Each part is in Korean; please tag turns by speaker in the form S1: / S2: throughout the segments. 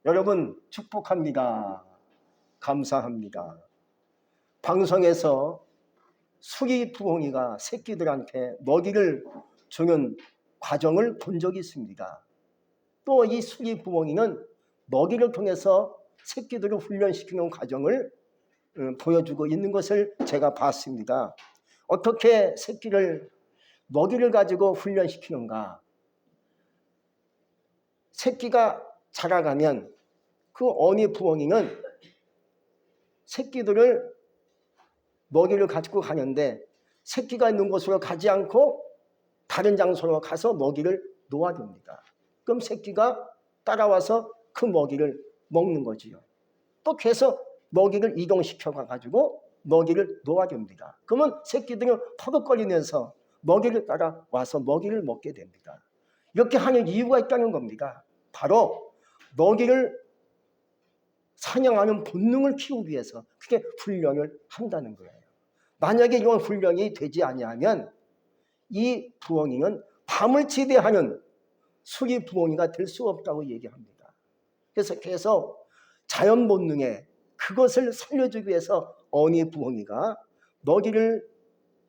S1: 여러분 축복합니다. 감사합니다. 방송에서 수기 부엉이가 새끼들한테 먹이를 주는 과정을 본 적이 있습니다. 또 이 수기 부엉이는 먹이를 통해서 새끼들을 훈련시키는 과정을 보여주고 있는 것을 제가 봤습니다. 어떻게 새끼를 먹이를 가지고 훈련시키는가? 새끼가 자라가면 그 어미 부엉이는 새끼들을 먹이를 가지고 가는데 새끼가 있는 곳으로 가지 않고 다른 장소로 가서 먹이를 놓아둡니다. 그럼 새끼가 따라와서 그 먹이를 먹는 거지요. 또 계속 먹이를 이동시켜 가지고 먹이를 놓아줍니다. 그러면 새끼들은 퍼득거리면서 먹이를 따라와서 먹이를 먹게 됩니다. 이렇게 하는 이유가 있다는 겁니다. 바로 먹이를 사냥하는 본능을 키우기 위해서 그게 훈련을 한다는 거예요. 만약에 이런 훈련이 되지 아니하면 이 부엉이는 밤을 지배하는 수기 부엉이가 될 수 없다고 얘기합니다. 그래서 계속 자연 본능에 그것을 살려주기 위해서 어미 부엉이가 먹이를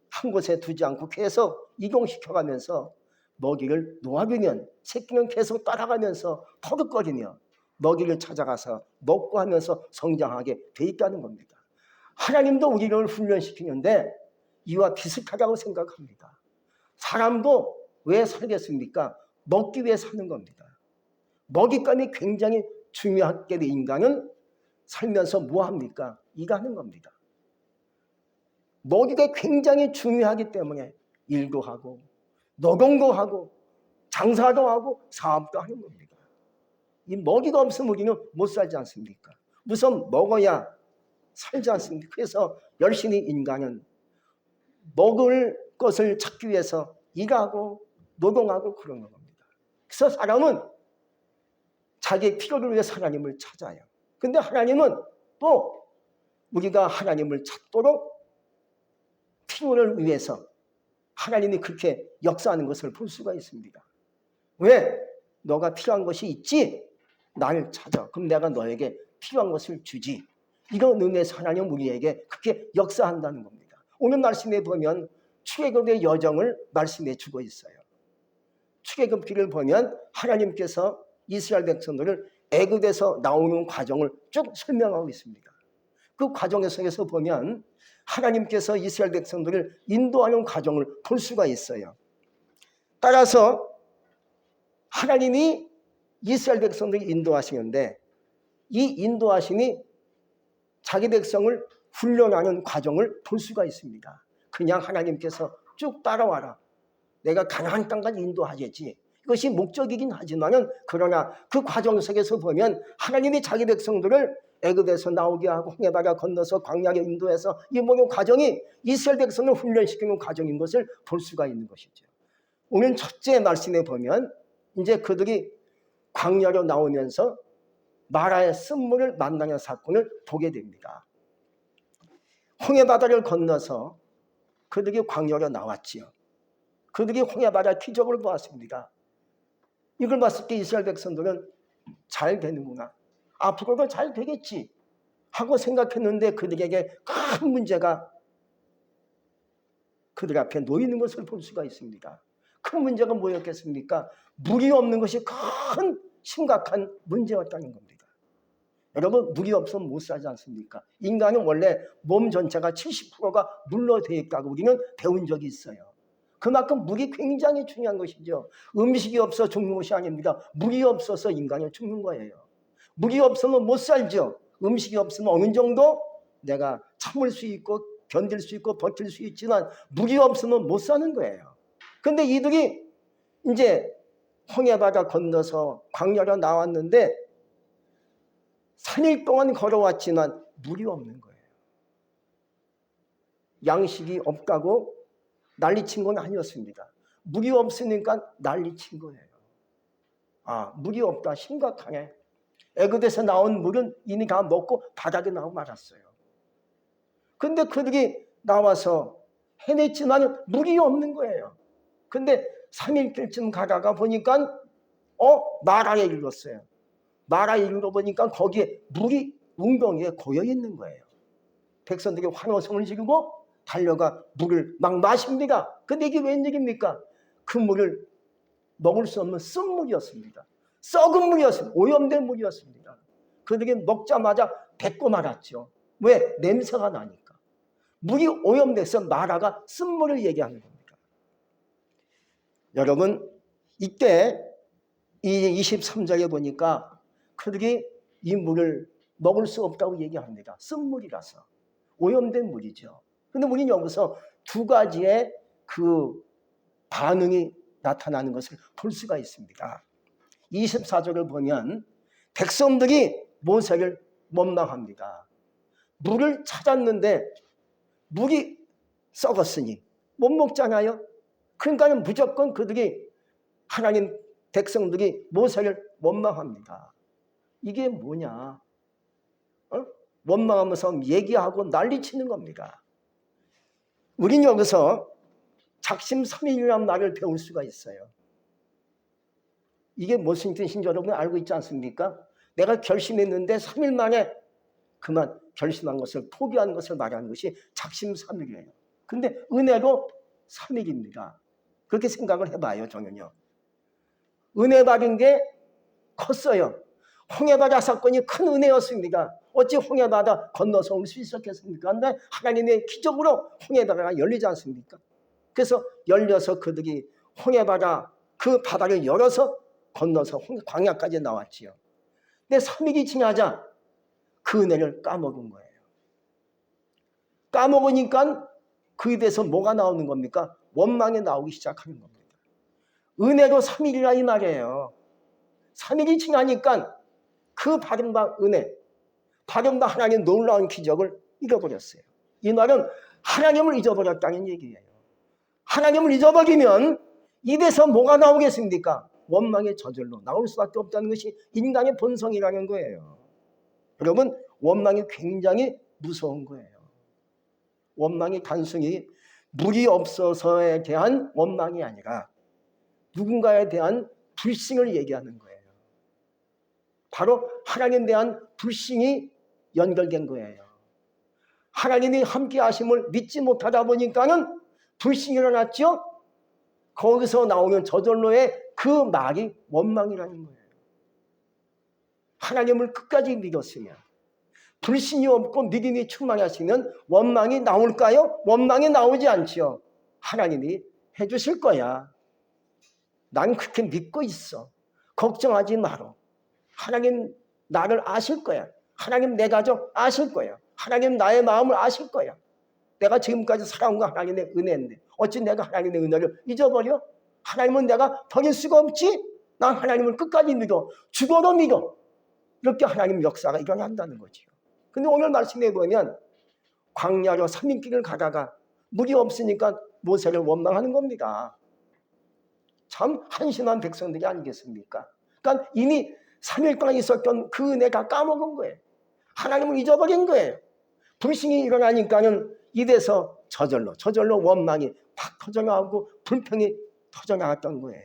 S1: 한 곳에 두지 않고 계속 이동시켜가면서 먹이를 놓아주면 새끼는 계속 따라가면서 퍼득거리며 먹이를 찾아가서 먹고 하면서 성장하게 돼 있다는 겁니다. 하나님도 우리를 훈련시키는데 이와 비슷하다고 생각합니다. 사람도 왜 살겠습니까? 먹기 위해 사는 겁니다. 먹잇감이 굉장히 중요하게 된 인간은 살면서 뭐합니까? 일하는 겁니다. 먹이가 굉장히 중요하기 때문에 일도 하고 노동도 하고 장사도 하고 사업도 하는 겁니다. 이 먹이가 없으면 우리는 못 살지 않습니까? 우선 먹어야 살지 않습니까? 그래서 열심히 인간은 먹을 것을 찾기 위해서 일하고 노동하고 그런 겁니다. 그래서 사람은 자기의 필요를 위해 하나님을 찾아요. 근데 하나님은 또 우리가 하나님을 찾도록 필요를 위해서 하나님이 그렇게 역사하는 것을 볼 수가 있습니다. 왜? 너가 필요한 것이 있지? 나를 찾아. 그럼 내가 너에게 필요한 것을 주지. 이런 의미에서 하나님은 우리에게 그렇게 역사한다는 겁니다. 오늘 말씀에 보면 출애굽의 여정을 말씀해 주고 있어요. 출애굽기를 보면 하나님께서 이스라엘 백성들을 애굽에서 나오는 과정을 쭉 설명하고 있습니다. 그 과정 속에서 보면 하나님께서 이스라엘 백성들을 인도하는 과정을 볼 수가 있어요. 따라서 하나님이 이스라엘 백성들을 인도하시는데 이 인도하심이 자기 백성을 훈련하는 과정을 볼 수가 있습니다. 그냥 하나님께서 쭉 따라와라. 내가 가나안 땅까지 인도하겠지. 이것이 목적이긴 하지만은 그러나 그 과정 속에서 보면 하나님이 자기 백성들을 애굽에서 나오게 하고 홍해바다 건너서 광야에 인도해서 이 모든 과정이 이스라엘 백성을 훈련시키는 과정인 것을 볼 수가 있는 것이죠. 오늘 첫째 말씀에 보면 이제 그들이 광야로 나오면서 마라의 쓴물을 만나는 사건을 보게 됩니다. 홍해바다를 건너서 그들이 광야로 나왔지요. 그들이 홍해바다 기적을 보았습니다. 이걸 봤을 때 이스라엘 백성들은 잘 되는구나. 앞으로도 잘 되겠지 하고 생각했는데 그들에게 큰 문제가 그들 앞에 놓이는 것을 볼 수가 있습니다. 큰 문제가 뭐였겠습니까? 물이 없는 것이 큰 심각한 문제였다는 겁니다. 여러분, 물이 없으면 못 살지 않습니까? 인간은 원래 몸 전체가 70%가 물로 되어 있다고 우리는 배운 적이 있어요. 그만큼 물이 굉장히 중요한 것이죠. 음식이 없어 죽는 것이 아닙니다. 물이 없어서 인간은 죽는 거예요. 물이 없으면 못 살죠. 음식이 없으면 어느 정도 내가 참을 수 있고 견딜 수 있고 버틸 수 있지만 물이 없으면 못 사는 거예요. 근데 이들이 이제 홍해바다 건너서 광야로 나왔는데 3일 동안 걸어왔지만 물이 없는 거예요. 양식이 없다고 난리친 건 아니었습니다. 물이 없으니까 난리친 거예요. 아, 물이 없다. 심각하네. 애굽에서 나온 물은 이미 다 먹고 바닥에 나오고 말았어요. 근데 그들이 나와서 해냈지만 물이 없는 거예요. 근데 3일쯤 가다가 보니까 마라에 이르렀어요. 마라 이르러 보니까 거기에 물이 웅덩이에 고여 있는 거예요. 백성들이 환호성을 지르고 달려가 물을 막 마십니다. 근데 이게 웬일입니까? 그 물을 먹을 수 없는 쓴물이었습니다. 썩은 물이었습니다. 오염된 물이었습니다. 그들이 먹자마자 뱉고 말았죠. 왜? 냄새가 나니까. 물이 오염돼서 마라가 쓴물을 얘기하는 겁니다. 여러분, 이때 이 23절에 보니까 그들이 이 물을 먹을 수 없다고 얘기합니다. 쓴물이라서. 오염된 물이죠. 근데 우리는 여기서 두 가지의 그 반응이 나타나는 것을 볼 수가 있습니다. 24절을 보면 백성들이 모세를 원망합니다. 물을 찾았는데 물이 썩었으니 못 먹잖아요. 그러니까 무조건 그들이 하나님 백성들이 모세를 원망합니다. 이게 뭐냐? 원망하면서 얘기하고 난리치는 겁니다. 우린 여기서 작심삼일이라는 말을 배울 수가 있어요. 이게 무슨 뜻인지 여러분 알고 있지 않습니까? 내가 결심했는데 3일 만에 그만 결심한 것을 포기한 것을 말하는 것이 작심삼일이에요. 근데 은혜도 3일입니다. 그렇게 생각을 해봐요. 저는요. 은혜 받은 게 컸어요. 홍해바다 사건이 큰 은혜였습니다. 어찌 홍해바다 건너서 올 수 있었겠습니까? 근데 하나님의 기적으로 홍해바다가 열리지 않습니까? 그래서 열려서 그들이 홍해바다 그 바다를 열어서 건너서 광야까지 나왔지요. 근데 3일이 지나자 그 은혜를 까먹은 거예요. 까먹으니까 그 입에서 뭐가 나오는 겁니까? 원망이 나오기 시작하는 겁니다. 은혜도 3일이라 이 말이에요. 3일이 지나니까 그 받은 은혜, 받은 하나님의 놀라운 기적을 잊어버렸어요. 이 말은 하나님을 잊어버렸다는 얘기예요. 하나님을 잊어버리면 입에서 뭐가 나오겠습니까? 원망의 저절로 나올 수밖에 없다는 것이 인간의 본성이라는 거예요. 여러분, 원망이 굉장히 무서운 거예요. 원망이 단순히 물이 없어서에 대한 원망이 아니라 누군가에 대한 불신을 얘기하는 거예요. 바로 하나님에 대한 불신이 연결된 거예요. 하나님이 함께 하심을 믿지 못하다 보니까는 불신이 일어났죠. 거기서 나오는 저절로의 그 말이 원망이라는 거예요. 하나님을 끝까지 믿었으면 불신이 없고 믿음이 충만하시면 원망이 나올까요? 원망이 나오지 않죠. 하나님이 해주실 거야. 난 그렇게 믿고 있어. 걱정하지 마라. 하나님 나를 아실 거야. 하나님 내 가족 아실 거야. 하나님 나의 마음을 아실 거야. 내가 지금까지 살아온 거 하나님의 은혜인데 어찌 내가 하나님의 은혜를 잊어버려? 하나님은 내가 버릴 수가 없지? 난 하나님을 끝까지 믿어. 죽어도 믿어. 이렇게 하나님 역사가 일어난다는 거지요. 근데 오늘 말씀해 보면 광야로 3일 길을 가다가 물이 없으니까 모세를 원망하는 겁니다. 참 한심한 백성들이 아니겠습니까? 그러니까 이미 3일 동안 있었던 그 은혜가 까먹은 거예요. 하나님을 잊어버린 거예요. 불신이 일어나니까는 입에서 저절로 원망이 팍 터져나오고 불평이 터져나왔던 거예요.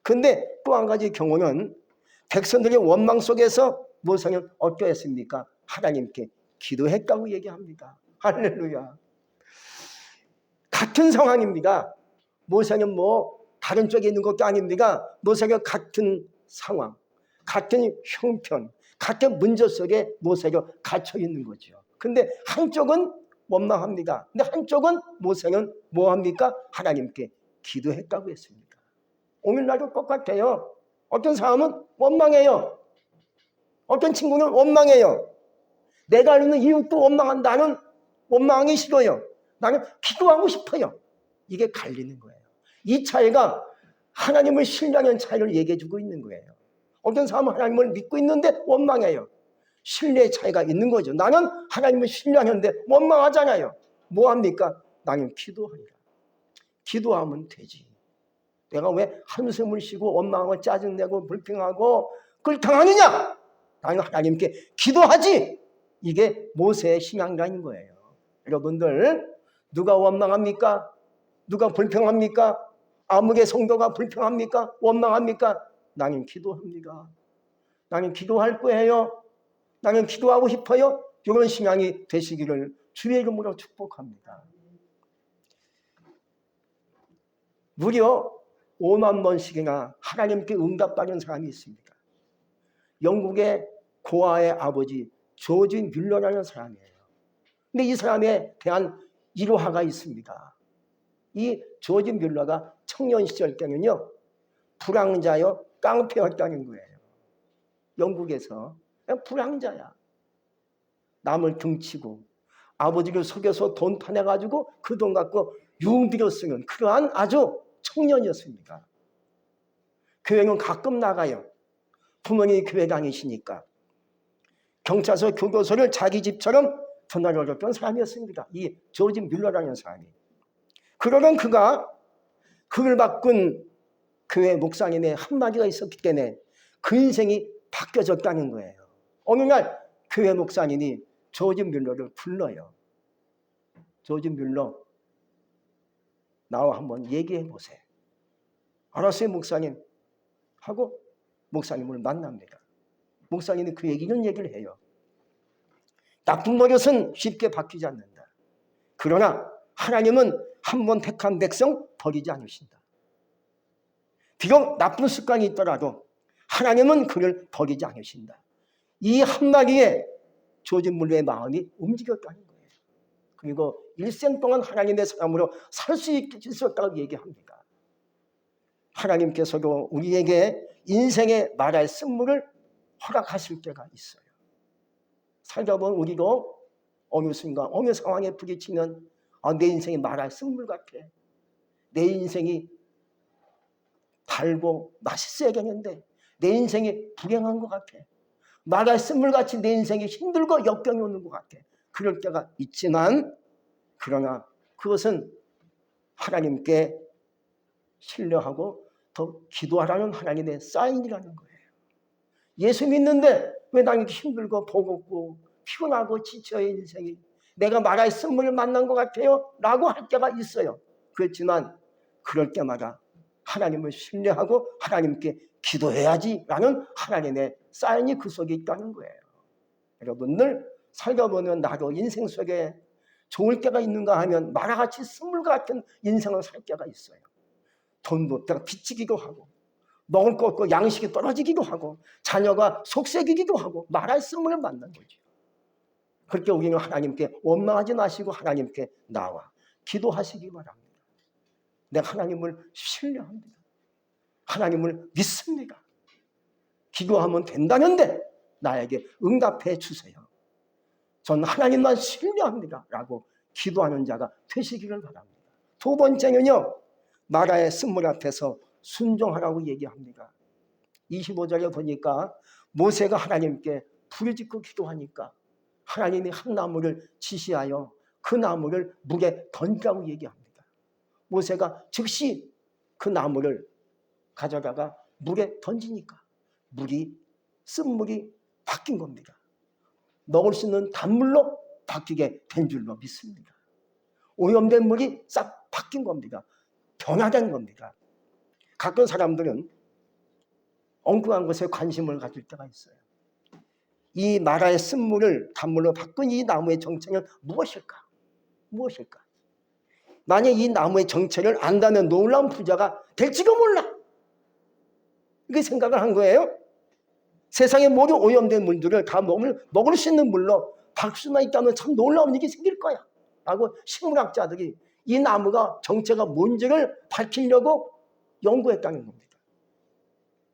S1: 근데 또 한 가지 경우는 백성들의 원망 속에서 모세는 어떻게 했습니까? 하나님께 기도했다고 얘기합니다. 할렐루야. 같은 상황입니다. 모세는 뭐 다른 쪽에 있는 것도 아닙니다. 모세가 같은 상황, 같은 형편, 같은 문제 속에 모세가 갇혀 있는 거죠. 근데 한쪽은 원망합니다. 근데 한쪽은 모세는 뭐합니까? 하나님께 기도했다고 했습니다. 오늘날도 똑같아요. 어떤 사람은 원망해요. 어떤 친구는 원망해요. 내가 아는 이웃도 원망한다. 나는 원망하기 싫어요. 나는 기도하고 싶어요. 이게 갈리는 거예요. 이 차이가 하나님을 신뢰하는 차이를 얘기해주고 있는 거예요. 어떤 사람은 하나님을 믿고 있는데 원망해요. 신뢰의 차이가 있는 거죠. 나는 하나님을 신뢰하는데 원망하잖아요. 뭐합니까? 나는 기도하리라. 기도하면 되지. 내가 왜 한숨을 쉬고 원망하고 짜증내고 불평하고 그걸 당하느냐? 나는 하나님께 기도하지. 이게 모세의 신앙이라는 거예요. 여러분들 누가 원망합니까? 누가 불평합니까? 아무개 성도가 불평합니까? 원망합니까? 나는 기도합니다. 나는 기도할 거예요. 나는 기도하고 싶어요. 이런 신앙이 되시기를 주의 이름으로 축복합니다. 무려 5만 번씩이나 하나님께 응답받은 사람이 있습니다. 영국의 고아의 아버지 조지 뮬러라는 사람이에요. 근데 이 사람에 대한 일화가 있습니다. 이 조지 뮬러가 청년 시절 때는요, 불황자여 깡패였다는 거예요. 영국에서 그냥 불황자야. 남을 등치고 아버지를 속여서 돈 타내가지고 그 돈 갖고 융비로 쓰는 그러한 아주 청년이었습니다. 교회는 가끔 나가요. 부모님이 교회 다니시니까. 경찰서 교도소를 자기 집처럼 전화를 사람이었습니다. 이 조지 뮬러라는 사람이. 그러던 그가 그를 바꾼 교회 목사님의 한마디가 있었기 때문에 그 인생이 바뀌어졌다는 거예요. 어느 날 교회 목사님이 조지 뮬러를 불러요. 조지 뮬러, 나와 한번 얘기해 보세요. 알았어요, 목사님. 하고 목사님을 만납니다. 목사님이 그 이런 얘기를 해요. 나쁜 버릇은 쉽게 바뀌지 않는다. 그러나 하나님은 한 번 택한 백성 버리지 않으신다. 비록 나쁜 습관이 있더라도 하나님은 그를 버리지 않으신다. 이 한마디에 조지 뮬러의 마음이 움직였다는 거예요. 그리고 일생 동안 하나님의 사람으로 살 수 있었다고 얘기합니다. 하나님께서도 우리에게 인생의 말할 쓴물을 허락하실 때가 있어요. 살다 보면 우리도 어느 순간 어느 상황에 부딪히면 내 인생이 말할 쓴물 같아. 내 인생이 달고 맛있어야겠는데 내 인생이 불행한 것 같아. 말할 쓴물같이 내 인생이 힘들고 역경이 오는 것 같아. 그럴 때가 있지만 그러나 그것은 하나님께 신뢰하고 더 기도하라는 하나님의 사인이라는 거예요. 예수 믿는데 왜 나는 힘들고 버겁고 피곤하고 지쳐요 인생이. 내가 말할 쓴물을 만난 것 같아요 라고 할 때가 있어요. 그렇지만 그럴 때마다 하나님을 신뢰하고 하나님께 기도해야지 라는 하나님의 사인이 그 속에 있다는 거예요. 여러분들 살다 보면 나도 인생 속에 좋을 때가 있는가 하면 마라같이 쓴물 같은 인생을 살 때가 있어요. 돈도 없다가 빚지기도 하고 먹을 거 없고 양식이 떨어지기도 하고 자녀가 속색이기도 하고 말할 쓴물을 만난 거죠. 그렇게 우리는 하나님께 원망하지 마시고 하나님께 나와 기도하시기 바랍니다. 내가 하나님을 신뢰합니다. 하나님을 믿습니다. 기도하면 된다는데 나에게 응답해 주세요. 전 하나님만 신뢰합니다. 라고 기도하는 자가 되시기를 바랍니다. 두 번째는요. 나라의 쓴물 앞에서 순종하라고 얘기합니다. 25절에 보니까 모세가 하나님께 부르짖고 기도하니까 하나님이 한 나무를 지시하여 그 나무를 물에 던지라고 얘기합니다. 모세가 즉시 그 나무를 가져다가 물에 던지니까 쓴물이 바뀐 겁니다. 먹을 수 있는 단물로 바뀌게 된 줄로 믿습니다. 오염된 물이 싹 바뀐 겁니다. 변화된 겁니다. 가끔 사람들은 엉뚱한 것에 관심을 가질 때가 있어요. 이 마라의 쓴물을 단물로 바꾼 이 나무의 정체는 무엇일까? 무엇일까? 만약 이 나무의 정체를 안다면 놀라운 부자가 될지도 몰라. 이렇게 생각을 한 거예요. 세상의 모든 오염된 물들을 다 먹을 수 있는 물로 박수만 있다면 참 놀라운 일이 생길 거야. 라고 식물학자들이 이 나무가 정체가 뭔지를 밝히려고 연구했다는 겁니다.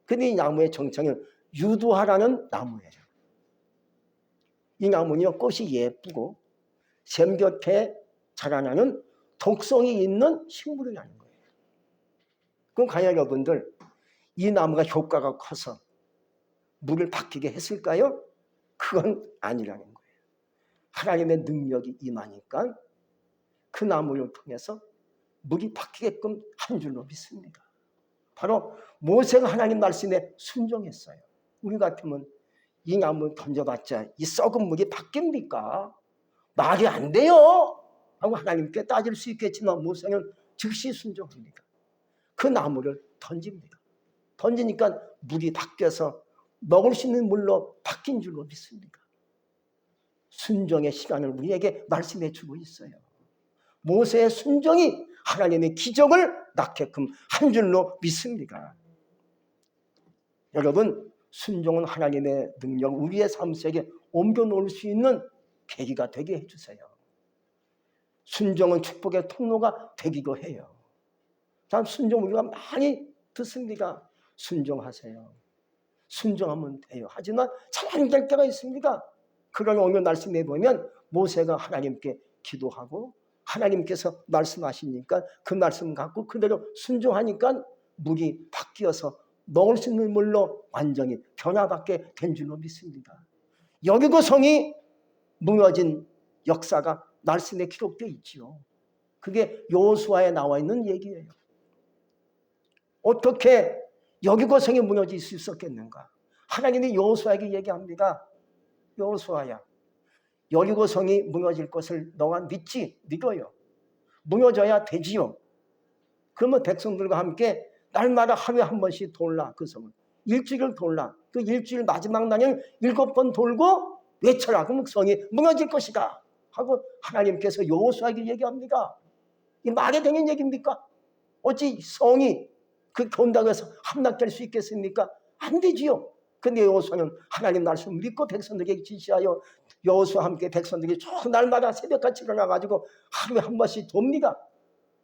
S1: 근데 이 나무의 정체는 유두화라는 나무예요. 이 나무는요, 꽃이 예쁘고 샘 곁에 자라나는 독성이 있는 식물이라는 거예요. 그럼 과연 여러분들 이 나무가 효과가 커서 물을 바뀌게 했을까요? 그건 아니라는 거예요. 하나님의 능력이 임하니까 그 나무를 통해서 물이 바뀌게끔 한 줄로 믿습니다. 바로 모세가 하나님 말씀에 순종했어요. 우리 같으면 이 나무 던져봤자 이 썩은 물이 바뀝니까? 말이 안 돼요! 하고 하나님께 따질 수 있겠지만 모세는 즉시 순종합니다. 그 나무를 던집니다. 던지니까 물이 바뀌어서 먹을 수 있는 물로 바뀐 줄로 믿습니까? 순종의 시간을 우리에게 말씀해 주고 있어요. 모세의 순종이 하나님의 기적을 낳게끔 한 줄로 믿습니다. 여러분, 순종은 하나님의 능력, 우리의 삶 속에 옮겨놓을 수 있는 계기가 되게 해주세요. 순종은 축복의 통로가 되기도 해요. 참 순종 우리가 많이 듣습니다. 순종하세요. 순종하면 돼요. 하지만 잘 안 될 때가 있습니다. 그런 오늘 말씀해 보면 모세가 하나님께 기도하고 하나님께서 말씀하시니까 그 말씀 갖고 그대로 순종하니까 물이 바뀌어서 먹을 수 있는 물로 완전히 변화받게 된 줄로 믿습니다. 여리고 성이 무너진 역사가 말씀에 기록되어 있지요. 그게 여호수아에 나와 있는 얘기예요. 어떻게 여리고 성이 무너질 수 있었겠는가? 하나님이 여호수아에게 얘기합니다. 여호수아야, 여리고 성이 무너질 것을 너가 믿어요. 무너져야 되지요. 그러면 백성들과 함께 날마다 하루에 한 번씩 돌라. 그 성을 일주일을 돌라. 그 일주일 마지막 날은 7번 돌고 외쳐라. 그럼 성이 무너질 것이다 하고 하나님께서 여호수아에게 얘기합니다. 이 말이 되는 얘기입니까? 어찌 성이 그 돈다고 해서 함락될 수 있겠습니까? 안 되지요. 근데 여호수아는 하나님 말씀을 믿고 백성들에게 지시하여 여호수아와 함께 백성들이 쭉 날마다 새벽같이 일어나가지고 하루에 한 번씩 돕니다.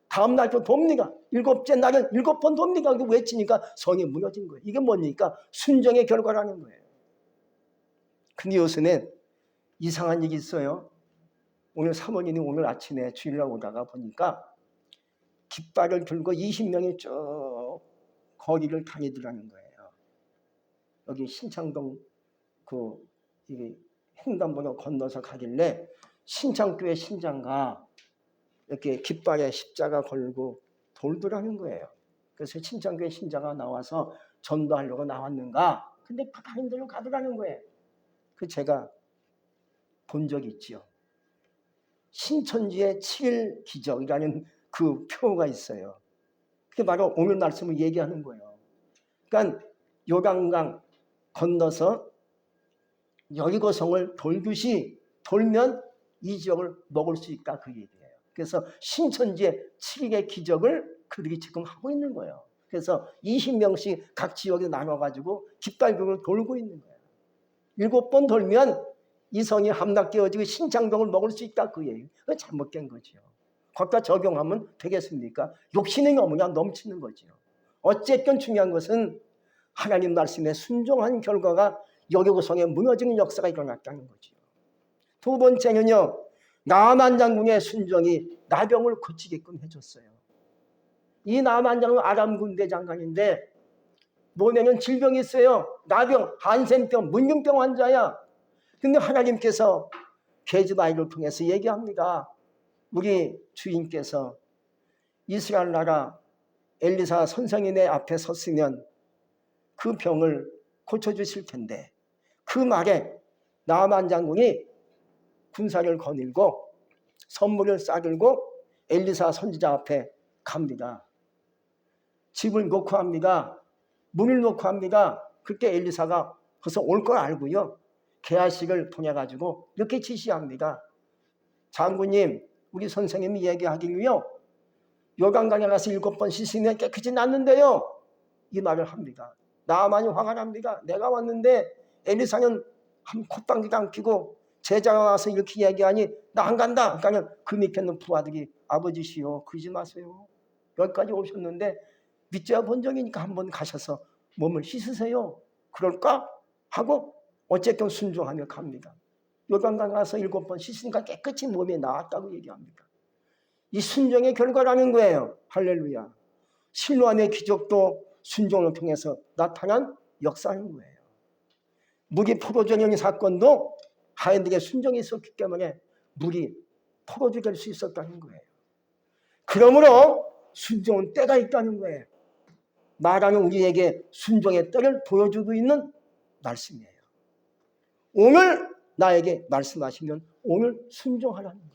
S1: 다음 날도 돕니다. 7째 날은 7번 돕니다. 외치니까 성이 무너진 거예요. 이게 뭡니까? 순종의 결과라는 거예요. 근데 요새는 이상한 일이 있어요. 오늘 사모님이 오늘 아침에 주일날 오다가 보니까 깃발을 들고 20명이 쭉 거리를 다니더라는 거예요. 여기 신창동 이게 횡단보도 건너서 가길래 신창교회 신장가 이렇게 깃발에 십자가 걸고 돌더라는 거예요. 그래서 신창교회 신자가 나와서 전도하려고 나왔는가? 근데 가는 대로 가더라는 거예요. 그 제가 본 적이 있지요. 신천지의 7일 기적이라는 그 표가 있어요. 그게 바로 오늘 말씀을 얘기하는 거예요. 그러니까 요단강 건너서 여리고성을 돌듯이 돌면 이 지역을 먹을 수 있다 그 얘기예요. 그래서 신천지의 7일의 기적을 그들이 지금 하고 있는 거예요. 그래서 20명씩 각 지역에 나눠가지고 깃발들을 돌고 있는 거예요. 7번 돌면 이 성이 함락되어지고 신창동을 먹을 수 있다 그 얘기예요. 그거 잘못된 거죠. 거기다 적용하면 되겠습니까? 욕심이 너무나 넘치는 거죠. 어쨌든 중요한 것은 하나님 말씀에 순종한 결과가 여리고성에 무너지는 역사가 일어났다는 거죠. 두 번째는요, 나만 장군의 순종이 나병을 고치게끔 해줬어요. 이 나만 장군 아람 군대 장관인데 몸에는 질병이 있어요. 나병, 한센병, 문둥병 환자야. 근데 하나님께서 게즈바이를 통해서 얘기합니다. 우리 주인께서 이스라엘 나라 엘리사 선생님의 앞에 섰으면 그 병을 고쳐주실 텐데 그 말에 나만 장군이 군사를 거닐고 선물을 싸들고 엘리사 선지자 앞에 갑니다. 집을 놓고 합니다. 문을 놓고 합니다. 그때 엘리사가 벌써 올 걸 알고요. 계하식을 통해가지고 이렇게 지시합니다. 장군님, 우리 선생님이 얘기하기로요. 요단강에 가서 7번 씻으면 깨끗이 낫는데요. 이 말을 합니다. 나만이 화가 납니다. 내가 왔는데 엘리사는 한 콧방귀도 안 끼고 제자가 와서 이렇게 얘기하니 나 안 간다. 그러니까 그 밑에 있는 부하들이 아버지시오 그러지 마세요. 여기까지 오셨는데 믿져야 본정이니까 한번 가셔서 몸을 씻으세요. 그럴까? 하고 어쨌든 순종하며 갑니다. 요단강 가서 7번 씻으니까 깨끗이 몸에 나았다고 얘기합니다. 이 순종의 결과라는 거예요. 할렐루야. 실로암의 기적도 순종을 통해서 나타난 역사인 거예요. 물이 포로전형 사건도 하인들의 순종이 있었기 때문에 물이 포로주 될 수 있었다는 거예요. 그러므로 순종은 때가 있다는 거예요. 말하는 우리에게 순종의 때를 보여주고 있는 말씀이에요. 오늘 나에게 말씀하시면 오늘 순종하라는 거예요.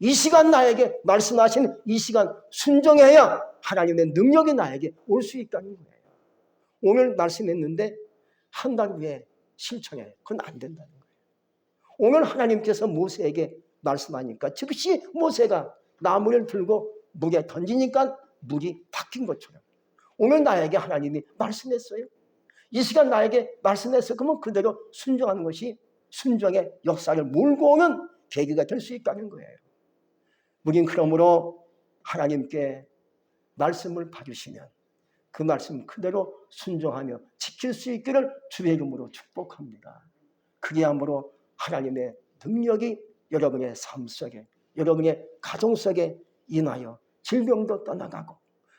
S1: 이 시간 나에게 말씀하시는 이 시간 순종해야 하나님의 능력이 나에게 올 수 있다는 거예요. 오늘 말씀했는데 한 달 후에 실천해. 그건 안 된다는 거예요. 오늘 하나님께서 모세에게 말씀하니까 즉시 모세가 나무를 들고 물에 던지니까 물이 바뀐 것처럼 오늘 나에게 하나님이 말씀했어요. 이 시간 나에게 말씀했어요. 그러면 그대로 순종하는 것이 순종의 역사를 몰고 오는 계기가 될 수 있다는 거예요. 우린 그러므로 하나님께 말씀을 받으시면 그 말씀 그대로 순종하며 지킬 수 있기를 주의 이름으로 축복합니다. 그리함으로 하나님의 능력이 여러분의 삶 속에, 여러분의 가정 속에 인하여 질병도 떠나가고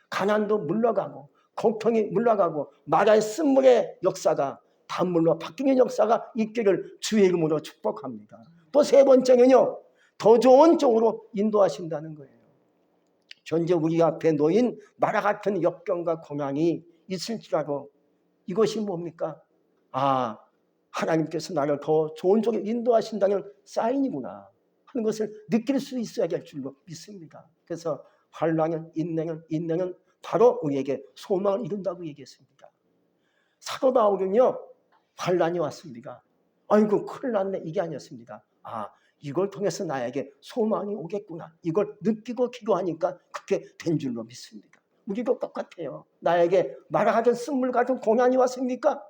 S1: 가난도 물러가고 고통이 물러가고 마라의 쓴물의 역사가 단물로 바뀌는 역사가 있기를 주의 이름으로 축복합니다. 또 세 번째는요, 더 좋은 쪽으로 인도하신다는 거예요. 현재 우리 앞에 놓인 마라 같은 역경과 고난이 있을지라도 이것이 뭡니까? 아, 하나님께서 나를 더 좋은 쪽에 인도하신다는 사인이구나 하는 것을 느낄 수 있어야 될 줄로 믿습니다. 그래서 환난은 인내는 바로 우리에게 소망을 이룬다고 얘기했습니다. 사도 바울은요, 환난이 왔습니다. 아이고 큰일 났네 이게 아니었습니다. 아, 이걸 통해서 나에게 소망이 오겠구나. 이걸 느끼고 기도하니까 그렇게 된 줄로 믿습니다. 우리도 똑같아요. 나에게 마라 같은 쓴물 같은 고난이 왔습니까?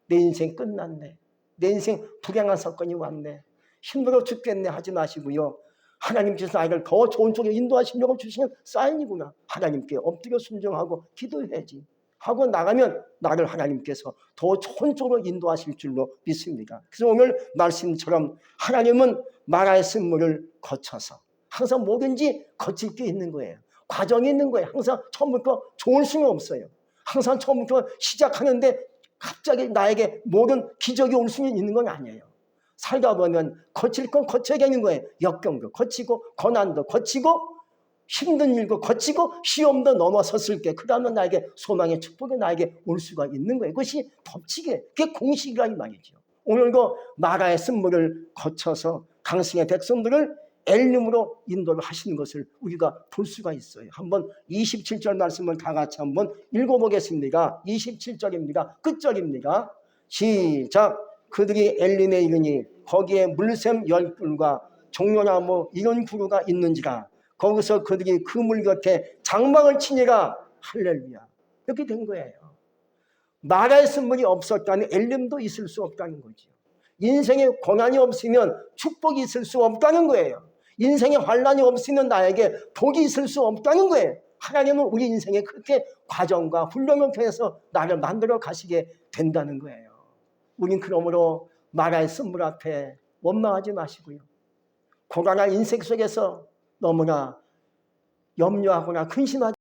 S1: 내 인생 끝났네. 내 인생 불행한 사건이 왔네. 힘들어 죽겠네 하지 마시고요. 하나님께서 나를 더 좋은 쪽에 인도하시려고 주시는 사인이구나. 하나님께 엎드려 순종하고 기도해야지. 하고 나가면 나를 하나님께서 더 좋은 쪽으로 인도하실 줄로 믿습니다. 그래서 오늘 말씀처럼 하나님은 마라의 쓴물을 거쳐서 항상 뭐든지 거칠 게 있는 거예요. 과정이 있는 거예요. 항상 처음부터 좋을 수는 없어요. 항상 처음부터 시작하는데 갑자기 나에게 모든 기적이 올 수는 있는 건 아니에요. 살다 보면 거칠 건 거쳐야 되는 거예요. 역경도 거치고 고난도 거치고 힘든 일도 거치고 시험도 넘어섰을 때 그러면 나에게 소망의 축복이 나에게 올 수가 있는 거예요. 그것이 법칙이에요. 그게 공식이라 이 말이죠. 오늘도 마라의 쓴물을 거쳐서 강성의 백성들을 엘림으로 인도를 하시는 것을 우리가 볼 수가 있어요. 한번 27절 말씀을 다 같이 한번 읽어보겠습니다. 27절입니다. 끝절입니다. 시작. 그들이 엘림에 이르니 거기에 물샘 10뿔과 종려나무 이런 구루가 있는지라 거기서 그들이 그 물 곁에 장막을 치니라. 할렐루야. 이렇게 된 거예요. 마라의 쓴물이 없었다면 엘림도 있을 수 없다는 거죠. 인생에 고난이 없으면 축복이 있을 수 없다는 거예요. 인생에 환난이 없으면 나에게 복이 있을 수 없다는 거예요. 하나님은 우리 인생에 그렇게 과정과 훈련을 통해서 나를 만들어 가시게 된다는 거예요. 우린 그러므로 마라의 쓴물 앞에 원망하지 마시고요. 고난한 인생 속에서 너무나 염려하거나 근심하지